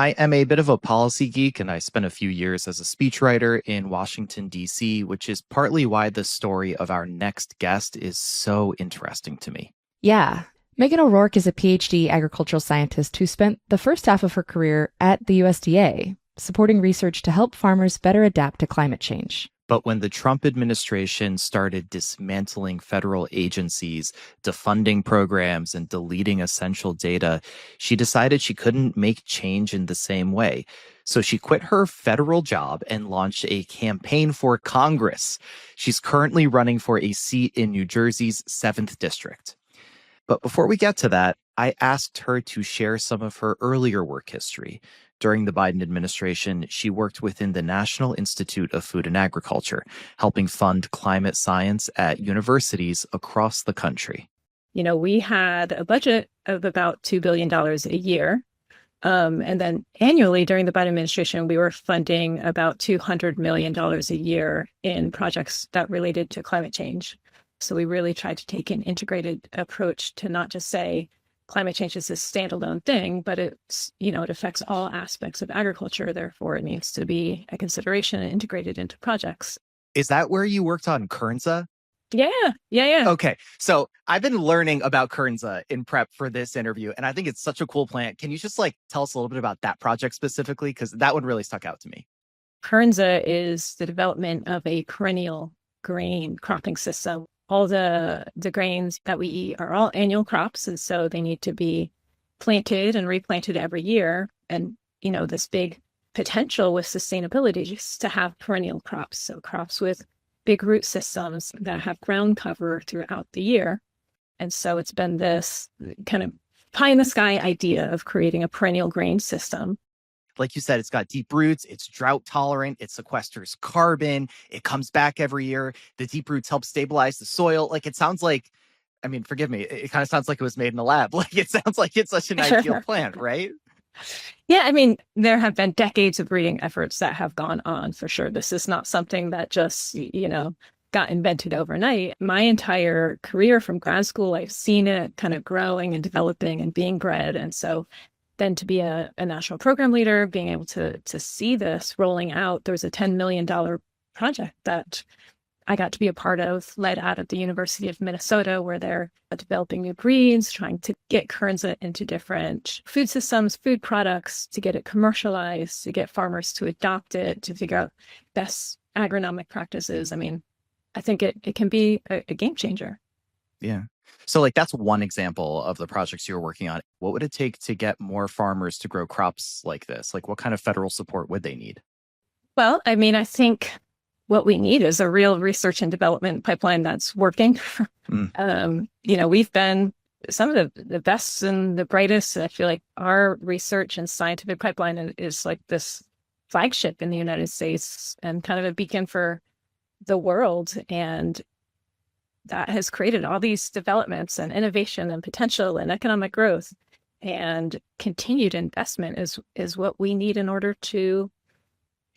I am a bit of a policy geek, and I spent a few years as a speechwriter in Washington, D.C., which is partly why the story of our next guest is so interesting to me. Yeah. Megan O'Rourke is a PhD agricultural scientist who spent the first half of her career at the USDA, supporting research to help farmers better adapt to climate change. But when the Trump administration started dismantling federal agencies, defunding programs, and deleting essential data, she decided she couldn't make change in the same way. So she quit her federal job and launched a campaign for Congress. She's currently running for a seat in New Jersey's 7th district. But before we get to that, I asked her to share some of her earlier work history. During the Biden administration, she worked within the National Institute of Food and Agriculture, helping fund climate science at universities across the country. We had a budget of about $2 billion a year. And then annually during the Biden administration, we were funding about $200 million a year in projects that related to climate change. So we really tried to take an integrated approach to not just say climate change is a standalone thing, but it affects all aspects of agriculture. Therefore, it needs to be a consideration and integrated into projects. Is that where you worked on Kernza? Yeah. Okay, so I've been learning about Kernza in prep for this interview, and I think it's such a cool plant. Can you just tell us a little bit about that project specifically? Because that one really stuck out to me. Kernza is the development of a perennial grain cropping system. All the grains that we eat are all annual crops, and so they need to be planted and replanted every year. And, this big potential with sustainability just to have perennial crops. So crops with big root systems that have ground cover throughout the year. And so it's been this kind of pie in the sky idea of creating a perennial grain system. Like you said, it's got deep roots, it's drought tolerant, it sequesters carbon, it comes back every year. The deep roots help stabilize the soil. It sounds like, forgive me, it kind of sounds like it was made in a lab. It sounds like it's such an ideal plant, right? Yeah, there have been decades of breeding efforts that have gone on for sure. This is not something that just, got invented overnight. My entire career from grad school, I've seen it kind of growing and developing and being bred. And so then to be a national program leader, being able to see this rolling out, there was a $10 million project that I got to be a part of, led out of the University of Minnesota, where they're developing new breeds, trying to get Kernza into different food systems, food products, to get it commercialized, to get farmers to adopt it, to figure out best agronomic practices. I think it can be a game changer. Yeah. So that's one example of the projects you're working on. What would it take to get more farmers to grow crops like this? What kind of federal support would they need? Well, I think what we need is a real research and development pipeline that's working. We've been some of the best and the brightest. I feel like our research and scientific pipeline is like this flagship in the United States and kind of a beacon for the world. And that has created all these developments and innovation and potential and economic growth, and continued investment is what we need in order to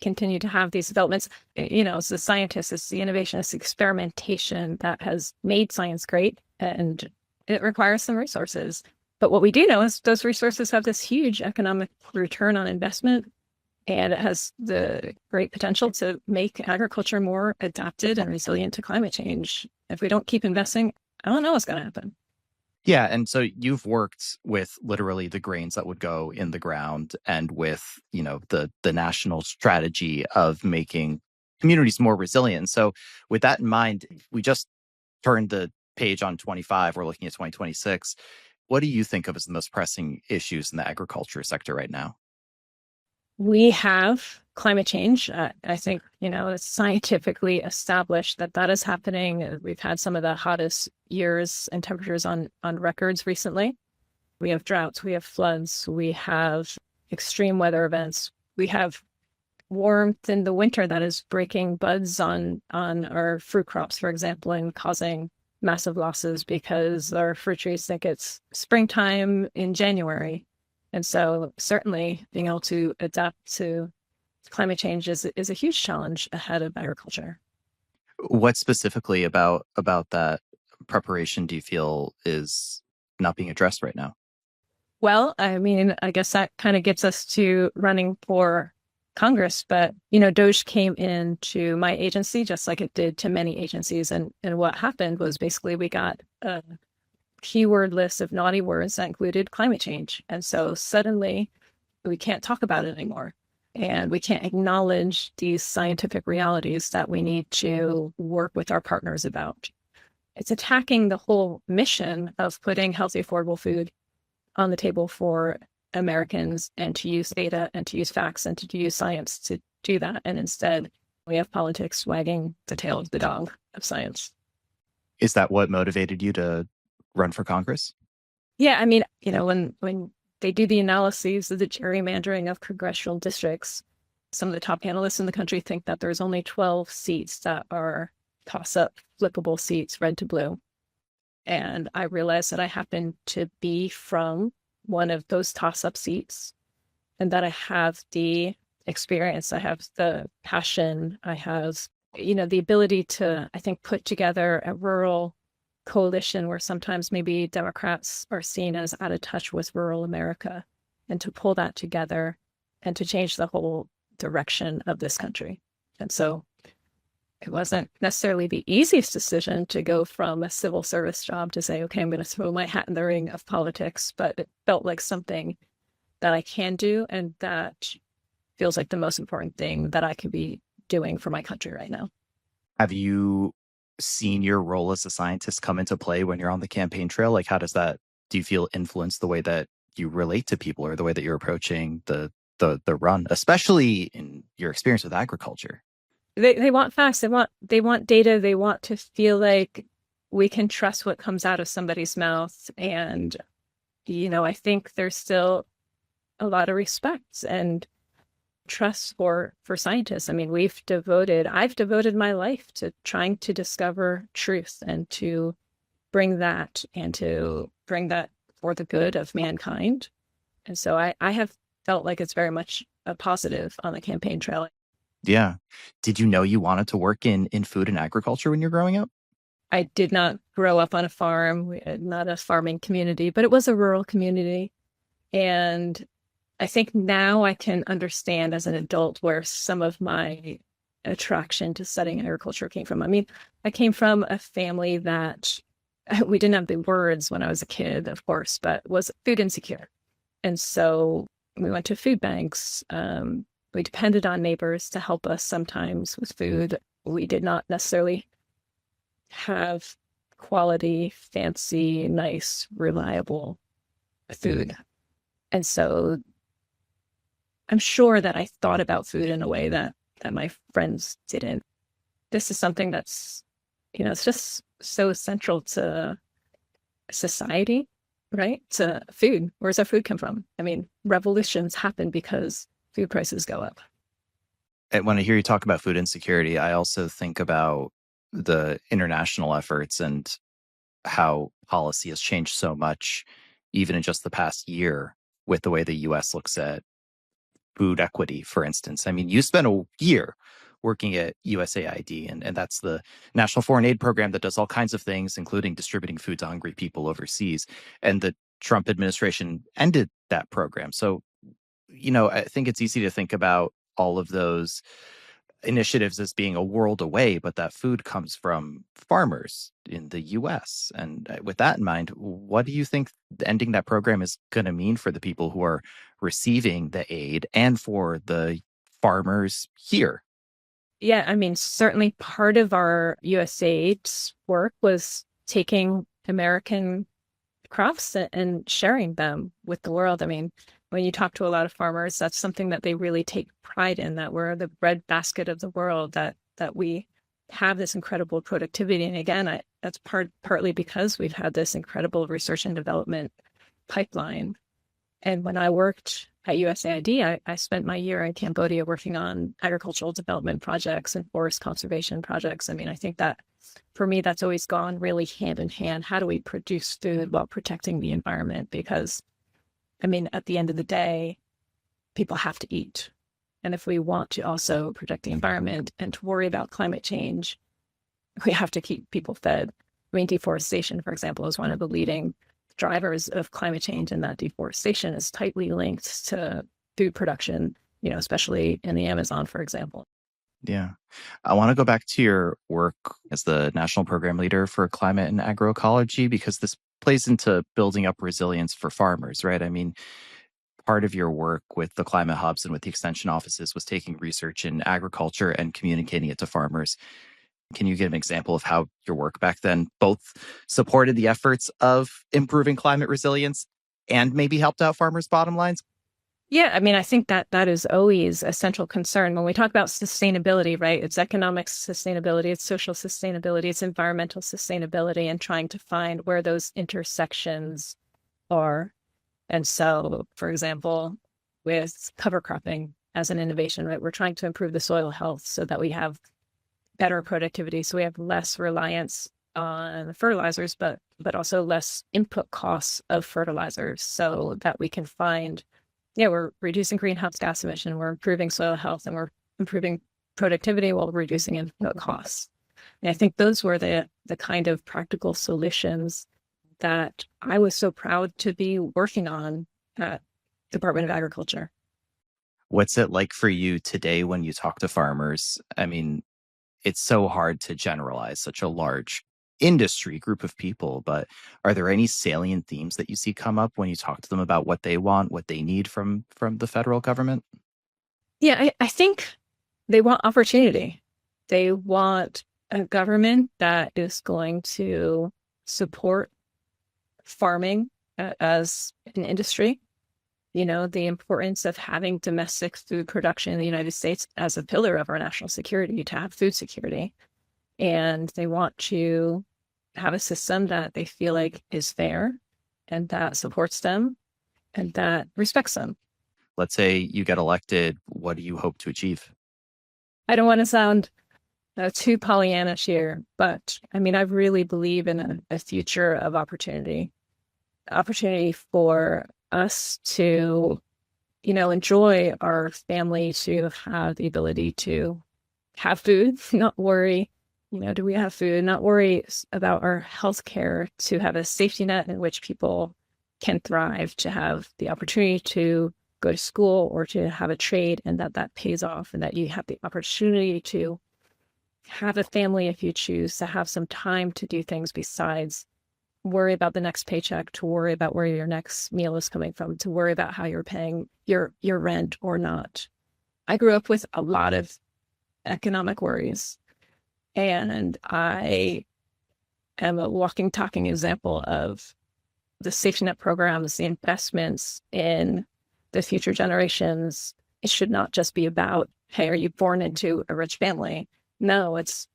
continue to have these developments. As the scientists, it's the innovation, it's the experimentation that has made science great, and it requires some resources. But what we do know is those resources have this huge economic return on investment, and it has the great potential to make agriculture more adapted and resilient to climate change. If we don't keep investing, I don't know what's going to happen. Yeah. And so you've worked with literally the grains that would go in the ground and with, the national strategy of making communities more resilient. So with that in mind, we just turned the page on 25. We're looking at 2026. What do you think of as the most pressing issues in the agriculture sector right now? We have climate change. I think, it's scientifically established that is happening. We've had some of the hottest years and temperatures on records recently. We have droughts, we have floods, we have extreme weather events. We have warmth in the winter that is breaking buds on our fruit crops, for example, and causing massive losses because our fruit trees think it's springtime in January. And so certainly being able to adapt to climate change is a huge challenge ahead of agriculture. What specifically about that preparation do you feel is not being addressed right now? Well, I mean, I guess that kind of gets us to running for Congress, but DOGE came into my agency just like it did to many agencies, and what happened was basically we got a keyword list of naughty words that included climate change, and so suddenly we can't talk about it anymore, and we can't acknowledge these scientific realities that we need to work with our partners about. It's attacking the whole mission of putting healthy, affordable food on the table for Americans and to use data and to use facts and to use science to do that. And instead, we have politics wagging the tail of the dog of science. Is that what motivated you to run for Congress? Yeah, I mean, when they do the analyses of the gerrymandering of congressional districts, some of the top analysts in the country think that there's only 12 seats that are toss-up flippable seats, red to blue. And I realized that I happen to be from one of those toss-up seats and that I have the experience, I have the passion, I have, the ability to, I think, put together a rural coalition where sometimes maybe Democrats are seen as out of touch with rural America, and to pull that together and to change the whole direction of this country. And so it wasn't necessarily the easiest decision to go from a civil service job to say, okay, I'm going to throw my hat in the ring of politics, but it felt like something that I can do, and that feels like the most important thing that I could be doing for my country right now. Have you seen your role as a scientist come into play when you're on the campaign trail? Like, how does that, do you feel influence the way that you relate to people or the way that you're approaching the run, especially in your experience with agriculture? They want facts. They want data. They want to feel like we can trust what comes out of somebody's mouth. And, I think there's still a lot of respect and trust for scientists. I mean, I've devoted my life to trying to discover truth and to bring that for the good of mankind. And so I have felt like it's very much a positive on the campaign trail. Yeah. Did you know you wanted to work in food and agriculture when you're growing up? I did not grow up on a farm, not a farming community, but it was a rural community. And I think now I can understand as an adult where some of my attraction to studying agriculture came from. I mean, I came from a family that we didn't have the words when I was a kid, of course, but was food insecure. And so we went to food banks. We depended on neighbors to help us sometimes with food. We did not necessarily have quality, fancy, nice, reliable food. And so I'm sure that I thought about food in a way that my friends didn't. This is something that's, it's just so central to society, right? To food. Where does our food come from? I mean, revolutions happen because food prices go up. And when I hear you talk about food insecurity, I also think about the international efforts and how policy has changed so much, even in just the past year, with the way the US looks at food equity, for instance. I mean, you spent a year working at USAID, and that's the National Foreign Aid Program that does all kinds of things, including distributing food to hungry people overseas. And the Trump administration ended that program. So, I think it's easy to think about all of those initiatives as being a world away, but that food comes from farmers in the US. And with that in mind, what do you think ending that program is going to mean for the people who are receiving the aid and for the farmers here? Yeah, I mean, certainly part of our USAID's work was taking American crops and sharing them with the world. I mean, when you talk to a lot of farmers, that's something that they really take pride in, that we're the breadbasket of the world, that we have this incredible productivity. And again, that's partly because we've had this incredible research and development pipeline. And when I worked at USAID, I spent my year in Cambodia working on agricultural development projects and forest conservation projects. I mean, I think that for me, that's always gone really hand in hand. How do we produce food while protecting the environment? Because, I mean, at the end of the day, people have to eat. And if we want to also protect the environment and to worry about climate change, we have to keep people fed. I mean, deforestation, for example, is one of the leading drivers of climate change, and that deforestation is tightly linked to food production, especially in the Amazon, for example. Yeah. I want to go back to your work as the National Program Leader for Climate and Agroecology, because this plays into building up resilience for farmers, right? I mean, part of your work with the climate hubs and with the extension offices was taking research in agriculture and communicating it to farmers. Can you give an example of how your work back then both supported the efforts of improving climate resilience and maybe helped out farmers' bottom lines? Yeah, I mean, I think that is always a central concern when we talk about sustainability, right? It's economic sustainability, it's social sustainability, it's environmental sustainability, and trying to find where those intersections are. And so, for example, with cover cropping as an innovation, right, we're trying to improve the soil health so that we have better productivity, so we have less reliance on fertilizers, but also less input costs of fertilizers, so that we can find, we're reducing greenhouse gas emission, we're improving soil health, and we're improving productivity while reducing input costs. And I think those were the kind of practical solutions that I was so proud to be working on at Department of Agriculture. What's it like for you today when you talk to farmers? I mean, it's so hard to generalize such a large industry group of people, but are there any salient themes that you see come up when you talk to them about what they want, what they need from the federal government? Yeah, I think they want opportunity. They want a government that is going to support farming as an industry. The importance of having domestic food production in the United States as a pillar of our national security, to have food security. And they want to have a system that they feel like is fair and that supports them and that respects them. Let's say you get elected, what do you hope to achieve? I don't want to sound too Pollyannish here, but I mean, I really believe in a future of opportunity for us to, enjoy our family, to have the ability to have food, not worry, do we have food, not worry about our health care, to have a safety net in which people can thrive, to have the opportunity to go to school or to have a trade, and that pays off, and that you have the opportunity to have a family if you choose, to have some time to do things besides worry about the next paycheck, to worry about where your next meal is coming from, to worry about how you're paying your rent or not. I grew up with a lot of economic worries, and I am a walking, talking example of the safety net programs, the investments in the future generations. It should not just be about, hey, are you born into a rich family? No, it's,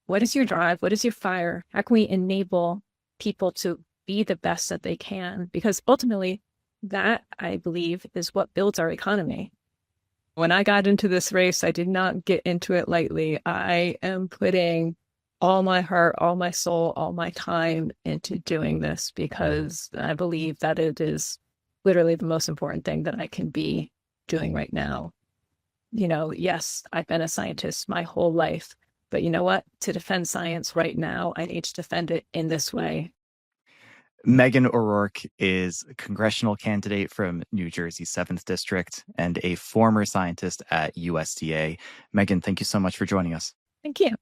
what is your drive? What is your fire? How can we enable people to be the best that they can? Because ultimately, that, I believe, is what builds our economy. When I got into this race, I did not get into it lightly. I am putting all my heart, all my soul, all my time into doing this, because I believe that it is literally the most important thing that I can be doing right now. Yes, I've been a scientist my whole life, but you know what? To defend science right now, I need to defend it in this way. Megan O'Rourke is a congressional candidate from New Jersey's 7th District and a former scientist at USDA. Megan, thank you so much for joining us. Thank you.